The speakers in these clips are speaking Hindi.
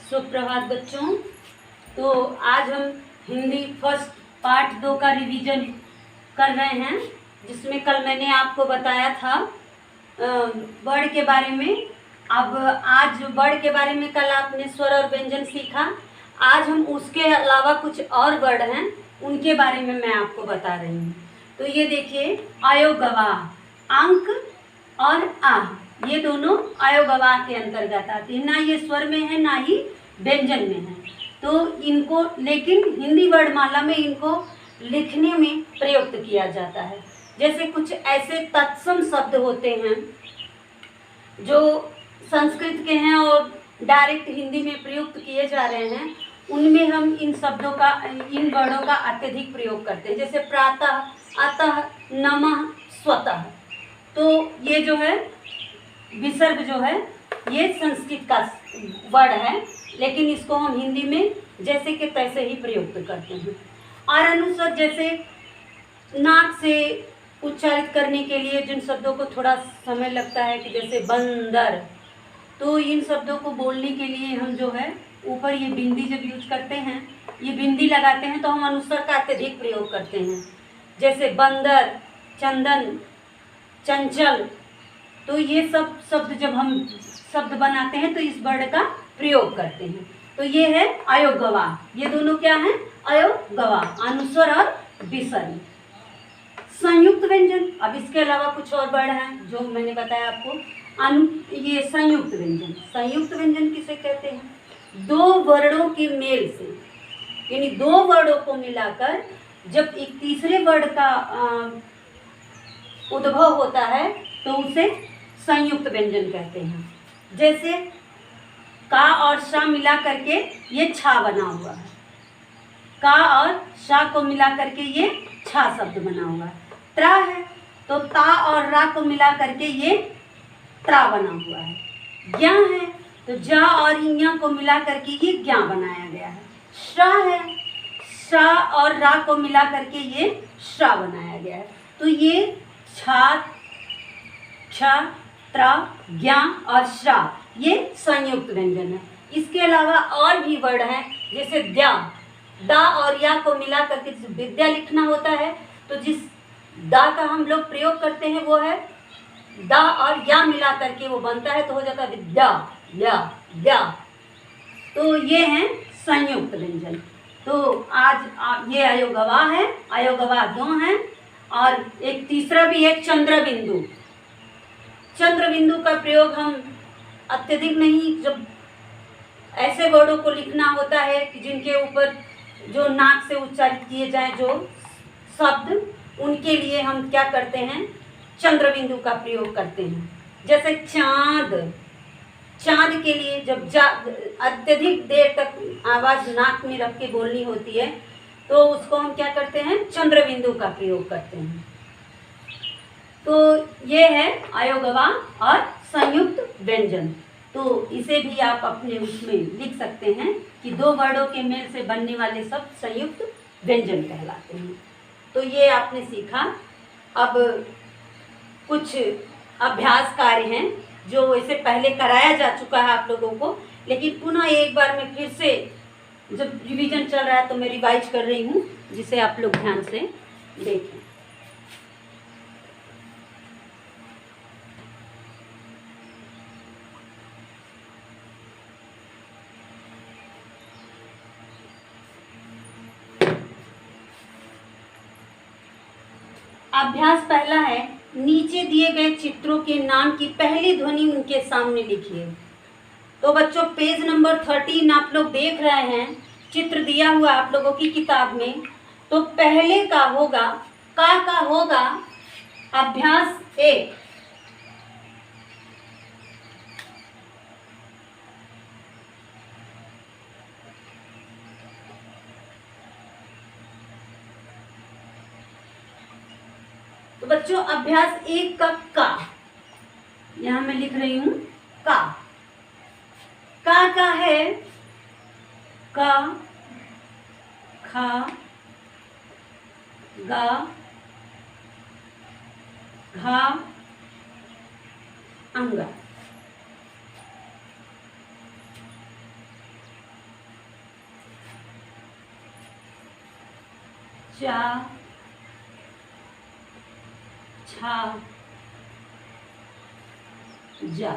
सुप्रभात बच्चों। तो आज हम हिंदी फर्स्ट पार्ट 2 का रिवीजन कर रहे हैं, जिसमें कल मैंने आपको बताया था वर्ड के बारे में। अब आज वर्ड के बारे में कल आपने स्वर और व्यंजन सीखा। आज हम उसके अलावा कुछ और वर्ड हैं, उनके बारे में मैं आपको बता रही हूँ। तो ये देखिए, अयोगवाह, अंक और आ, ये दोनों अयोगवाह के अंतर्गत आते हैं। ना ये स्वर में है, ना ही व्यंजन में है। तो इनको लेकिन हिंदी वर्णमाला में इनको लिखने में प्रयुक्त किया जाता है। जैसे कुछ ऐसे तत्सम शब्द होते हैं जो संस्कृत के हैं और डायरेक्ट हिंदी में प्रयुक्त किए जा रहे हैं, उनमें हम इन शब्दों का, इन वर्णों का अत्यधिक प्रयोग करते हैं। जैसे प्रातः, अतः, नमः, स्वतः। तो ये जो है विसर्ग जो है ये संस्कृत का वर्ड है, लेकिन इसको हम हिंदी में जैसे के तैसे ही प्रयुक्त करते हैं। और अनुस्वर, जैसे नाक से उच्चारित करने के लिए जिन शब्दों को थोड़ा समय लगता है, कि जैसे बंदर, तो इन शब्दों को बोलने के लिए हम जो है ऊपर ये बिंदी जब यूज करते हैं, ये बिंदी लगाते हैं, तो हम अनुस्वर का अत्यधिक प्रयोग करते हैं। जैसे बंदर, चंदन, चंचल। तो ये सब शब्द जब हम शब्द बनाते हैं तो इस वर्ड का प्रयोग करते हैं। तो ये है अयोगवाह। ये दोनों क्या हैं? अयोगवाह, अनुस्वर और विसर्ग। संयुक्त व्यंजन, अब इसके अलावा कुछ और वर्ड हैं जो मैंने बताया आपको। ये संयुक्त व्यंजन। संयुक्त व्यंजन किसे कहते हैं? दो वर्णों के मेल से, यानी दो वर्णों को मिलाकर जब एक तीसरे वर्ड का उद्भव होता है तो उसे संयुक्त व्यंजन कहते हैं। जैसे का और शा मिला करके ये छा बना हुआ है। का और शा को मिला करके ये छा शब्द बना हुआ है। त्रा है तो ता और रा को मिला करके ये त्रा बना हुआ है। ज्ञा है तो जा और इया को मिला करके ये ज्ञा बनाया गया है। श्रा है, शा और रा को मिला करके ये श्रा बनाया गया है। तो ये छा, क्ष, त्रा, ज्ञा और श्रा, ये संयुक्त व्यंजन है। इसके अलावा और भी वर्ड हैं, जैसे द्या, दा और या को मिला करके विद्या लिखना होता है, तो जिस दा का हम लोग प्रयोग करते हैं वो है दा और या मिला करके वो बनता है, तो हो जाता है विद्या, या, या। तो ये हैं संयुक्त व्यंजन। तो आज ये अयोगवाह है, अयोगवाह दो हैं। और एक तीसरा भी है चंद्र बिंदु। चंद्र बिंदु का प्रयोग हम अत्यधिक नहीं, जब ऐसे वर्डों को लिखना होता है कि जिनके ऊपर जो नाक से उच्चारित किए जाएं जो शब्द, उनके लिए हम क्या करते हैं? चंद्र बिंदु का प्रयोग करते हैं। जैसे चांद, चांद के लिए जब अत्यधिक देर तक आवाज नाक में रख के बोलनी होती है, तो उसको हम क्या करते हैं? चंद्र बिंदु का प्रयोग करते हैं। तो ये है अयोगवाह और संयुक्त व्यंजन। तो इसे भी आप अपने उसमें लिख सकते हैं कि दो वर्डों के मेल से बनने वाले शब्द संयुक्त व्यंजन कहलाते हैं। तो ये आपने सीखा। अब कुछ अभ्यास कार्य हैं जो इसे पहले कराया जा चुका है आप लोगों को, लेकिन पुनः एक बार मैं फिर से, जब रिवीजन चल रहा है तो मैं रिवाइज कर रही हूँ, जिसे आप लोग ध्यान से देखें। अभ्यास पहला है, नीचे दिए गए चित्रों के नाम की पहली ध्वनि उनके सामने लिखिए। तो बच्चों पेज नंबर 13 आप लोग देख रहे हैं, चित्र दिया हुआ आप लोगों की किताब में। तो पहले का होगा, का होगा अभ्यास 1। तो बच्चों अभ्यास 1 का यहां मैं लिख रही हूं का है का, खा, गा, घा, अंगा। चा छा जा।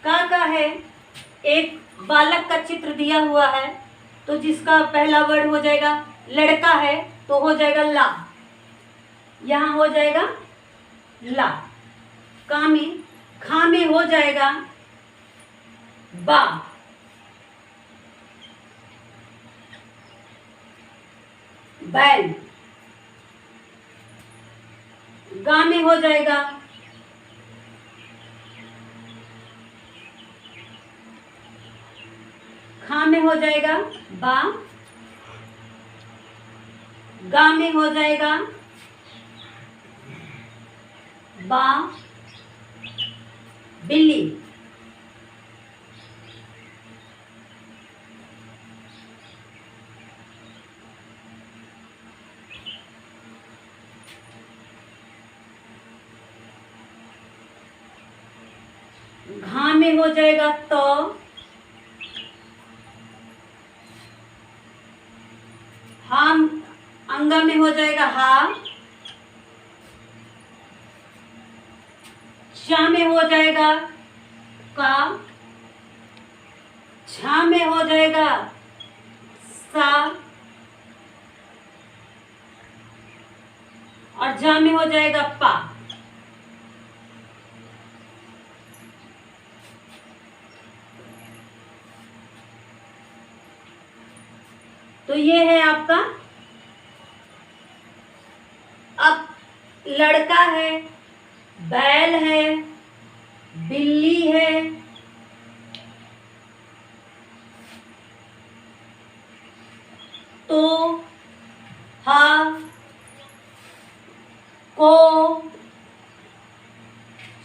का है, एक बालक का चित्र दिया हुआ है, तो जिसका पहला वर्ड हो जाएगा लड़का है तो हो जाएगा ला, यहाँ हो जाएगा ला। खा में हो जाएगा बा। बैल। गा में हो जाएगा खा में हो जाएगा बा। गा में हो जाएगा बा बिल्ली। घा में हो जाएगा तो। हा अंगा में हो जाएगा हा। चा में हो जाएगा का। छा में हो जाएगा सा। और जा में हो जाएगा पा। तो ये है आपका। अब लड़का है, बैल है, बिल्ली है, तो हा को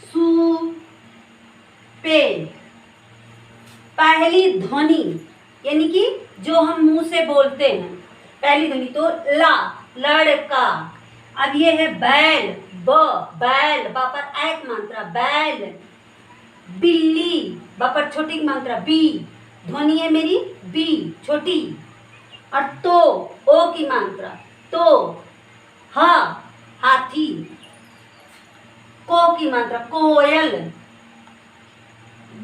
सु पे। पहली ध्वनि यानी कि जो हम मुंह से बोलते हैं पहली ध्वनि, तो ला लड़का। अब ये है बैल, ब बैल, बा पर एक मात्रा बैल। बिल्ली, बा पर छोटी मात्रा बी, ध्वनि है मेरी बी छोटी। और तो ओ की मात्रा तो, हा हाथी। को की मात्रा कोयल।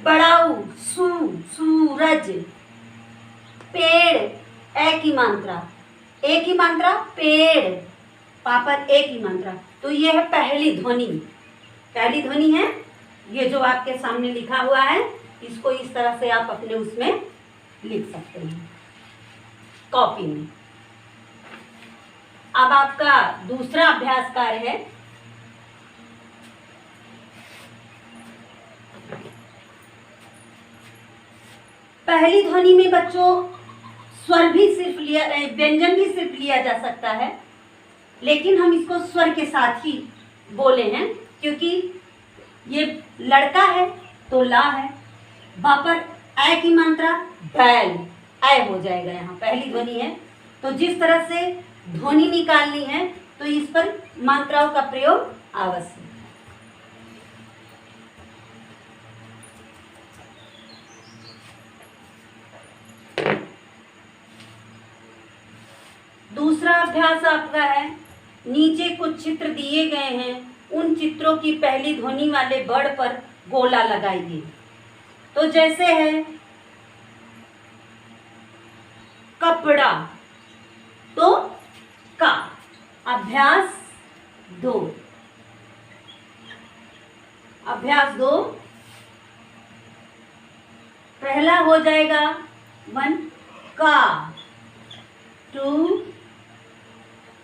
बड़ाऊ सू सूरज। पेड़ ए की मात्रा पेड़, पापर ए की मात्रा। तो ये है पहली ध्वनि है ये जो आपके सामने लिखा हुआ है। इसको इस तरह से आप अपने उसमें लिख सकते हैं कॉपी में। अब आपका दूसरा अभ्यास कार्य है। पहली ध्वनि में बच्चों स्वर भी सिर्फ लिया, व्यंजन भी सिर्फ लिया जा सकता है, लेकिन हम इसको स्वर के साथ ही बोले हैं क्योंकि ये लड़का है तो ला है। बा पर ऐ की मात्रा बैल, ऐ हो जाएगा, यहाँ पहली ध्वनि है। तो जिस तरह से ध्वनि निकालनी है तो इस पर मात्राओं का प्रयोग आवश्यक है। दूसरा अभ्यास आपका है, नीचे कुछ चित्र दिए गए हैं, उन चित्रों की पहली ध्वनि वाले वर्ड पर गोला लगाइए। तो जैसे है कपड़ा, तो का। अभ्यास 2 पहला हो जाएगा 1 का, 2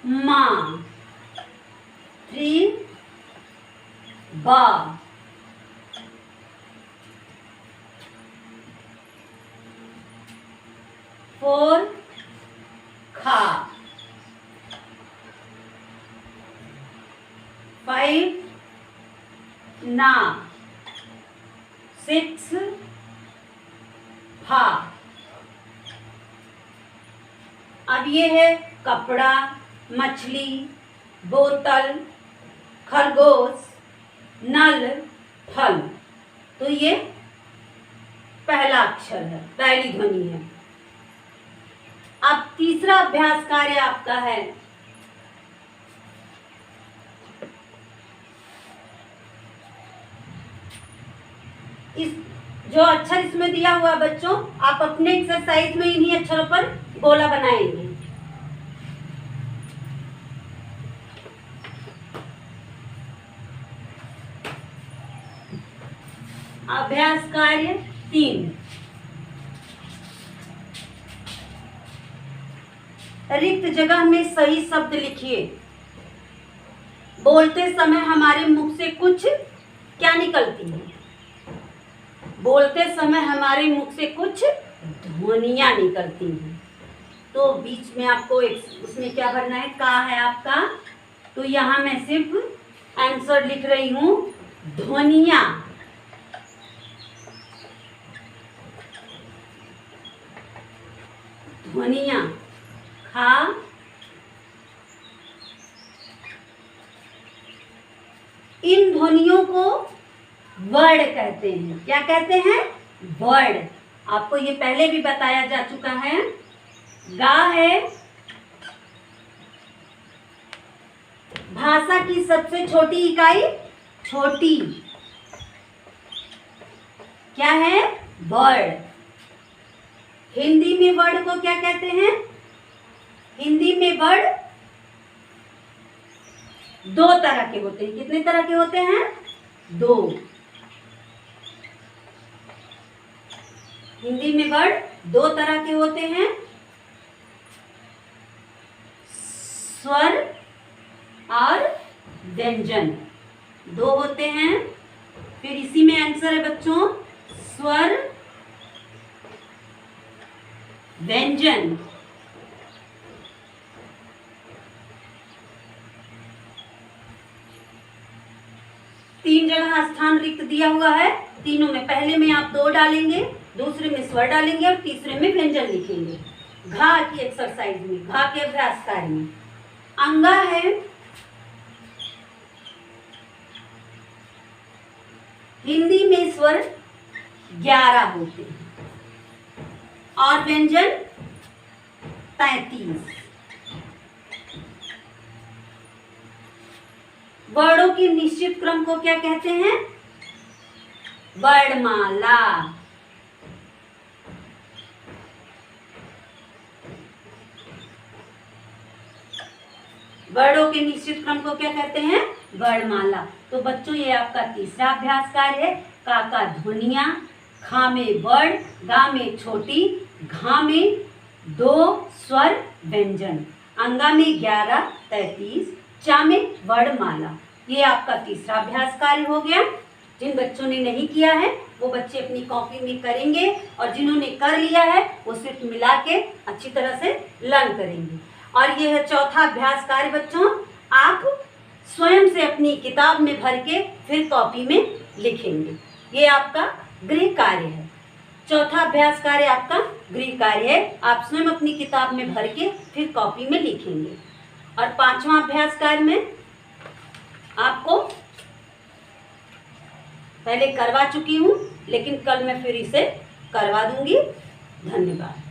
माँ, 3 बा, 4 खा, 5 ना, 6 फा। अब ये है कपड़ा, मछली, बोतल, खरगोश, नल, फल। तो ये पहला अक्षर है, पहली ध्वनि है। अब तीसरा अभ्यास कार्य आपका है, इस जो अक्षर इसमें दिया हुआ बच्चों, आप अपने एक्सरसाइज में इन्हीं अक्षरों पर गोला बनाएंगे। अभ्यास कार्य 3, रिक्त जगह में सही शब्द लिखिए। बोलते समय हमारे मुख से कुछ क्या निकलती है? बोलते समय हमारे मुख से कुछ ध्वनियां निकलती हैं। तो बीच में आपको उसमें क्या भरना है? का है आपका, तो यहाँ मैं सिर्फ आंसर लिख रही हूँ, ध्वनियां। ध्वनियां, खा, इन ध्वनियों को वर्ड कहते हैं। क्या कहते हैं? वर्ड। आपको ये पहले भी बताया जा चुका है। गा है भाषा की सबसे छोटी इकाई, छोटी क्या है? वर्ड। हिंदी में वर्ड को क्या कहते हैं? हिंदी में वर्ड दो तरह के होते हैं। कितने तरह के होते हैं? दो। हिंदी में वर्ड दो तरह के होते हैं, स्वर और व्यंजन, दो होते हैं। फिर इसी में आंसर है बच्चों, स्वर, व्यंजन। तीन जगह स्थान रिक्त दिया हुआ है, तीनों में पहले में आप दो डालेंगे, दूसरे में स्वर डालेंगे और तीसरे में व्यंजन लिखेंगे। घा की एक्सरसाइज में, घा के अभ्यास कार्य में अंगा है हिंदी में स्वर 11 होते हैं और व्यंजन 33। वर्णों के निश्चित क्रम को क्या कहते हैं? वर्णमाला। वर्णों के निश्चित क्रम को क्या कहते हैं? वर्णमाला। तो बच्चों ये आपका तीसरा अभ्यास कार्य है। का ध्वनियां, खा में वर्ण, गा में छोटी, घा में दो स्वर व्यंजन, अंगा में 11, 33, चा में वर्णमाला। ये आपका तीसरा अभ्यास कार्य हो गया। जिन बच्चों ने नहीं किया है वो बच्चे अपनी कॉपी में करेंगे और जिन्होंने कर लिया है वो सिर्फ मिला के अच्छी तरह से लर्न करेंगे। और ये है चौथा अभ्यास कार्य बच्चों, आप स्वयं से अपनी किताब में भर के फिर कॉपी में लिखेंगे। ये आपका गृह कार्य है। चौथा अभ्यास कार्य आपका गृह कार्य है, आप स्वयं अपनी किताब में भर के फिर कॉपी में लिखेंगे। और पांचवा अभ्यास कार्य में आपको पहले करवा चुकी हूँ, लेकिन कल मैं फिर इसे करवा दूंगी। धन्यवाद।